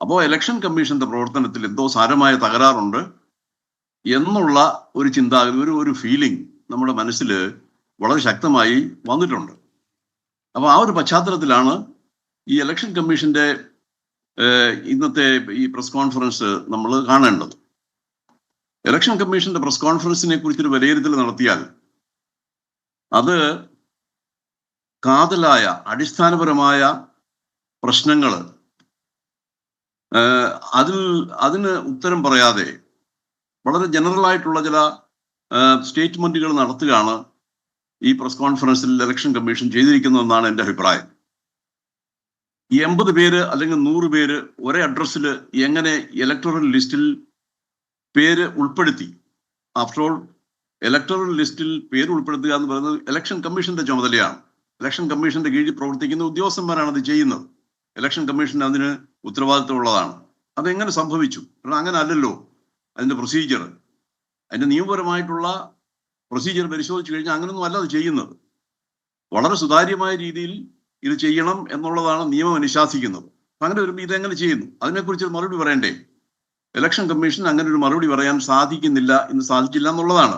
അപ്പോൾ ഇലക്ഷൻ കമ്മീഷന്റെ പ്രവർത്തനത്തിൽ എന്തോ സാരമായ തകരാറുണ്ട് എന്നുള്ള ഒരു ചിന്താഗതി, ഒരു ഫീലിംഗ് നമ്മുടെ മനസ്സിൽ വളരെ ശക്തമായി വന്നിട്ടുണ്ട്. അപ്പോൾ ആ ഒരു പശ്ചാത്തലത്തിലാണ് ഈ ഇലക്ഷൻ കമ്മീഷന്റെ ഇന്നത്തെ ഈ പ്രസ് കോൺഫറൻസ് നമ്മൾ കാണേണ്ടത്. ഇലക്ഷൻ കമ്മീഷന്റെ പ്രസ് കോൺഫറൻസിനെ കുറിച്ചൊരു വിലയിരുത്തൽ നടത്തിയാൽ അത് കാതലായ അടിസ്ഥാനപരമായ പ്രശ്നങ്ങൾ അതിന് ഉത്തരം പറയാതെ വളരെ ജനറൽ ആയിട്ടുള്ള ചില സ്റ്റേറ്റ്മെന്റുകൾ നടത്തുകയാണ് ഈ പ്രസ് കോൺഫറൻസിൽ ഇലക്ഷൻ കമ്മീഷൻ ചെയ്തിരിക്കുന്നതെന്നാണ് എൻ്റെ അഭിപ്രായം. 80 പേര് അല്ലെങ്കിൽ 100 പേര് ഒരേ അഡ്രസ്സിൽ എങ്ങനെ ഇലക്ടറൽ ലിസ്റ്റിൽ പേര് ഉൾപ്പെടുത്തി? ആഫ്റ്റർ ഓൾ ഇലക്ടറൽ ലിസ്റ്റിൽ പേര് ഉൾപ്പെടുത്തുക എന്ന് പറയുന്നത് ഇലക്ഷൻ കമ്മീഷന്റെ ചുമതലയാണ്. ഇലക്ഷൻ കമ്മീഷന്റെ കീഴിൽ പ്രവർത്തിക്കുന്ന ഉദ്യോഗസ്ഥന്മാരാണ് അത് ചെയ്യുന്നത്. ഇലക്ഷൻ കമ്മീഷൻ അതിന് ഉത്തരവാദിത്തമുള്ളതാണ്. അതെങ്ങനെ സംഭവിച്ചു? കാരണം അങ്ങനെ അല്ലല്ലോ അതിന്റെ പ്രൊസീജിയർ. അതിന്റെ നിയമപരമായിട്ടുള്ള പ്രൊസീജിയർ പരിശോധിച്ചു കഴിഞ്ഞാൽ അങ്ങനെയൊന്നും അല്ല അത് ചെയ്യുന്നത്. വളരെ സുതാര്യമായ രീതിയിൽ ഇത് ചെയ്യണം എന്നുള്ളതാണ് നിയമം അനുശാസിക്കുന്നത്. അങ്ങനെ വരുമ്പോൾ ഇതെങ്ങനെ ചെയ്യുന്നു? അതിനെക്കുറിച്ച് മറുപടി പറയണ്ടേ? ഇലക്ഷൻ കമ്മീഷൻ അങ്ങനെ ഒരു മറുപടി പറയാൻ സാധിച്ചില്ല എന്നുള്ളതാണ്.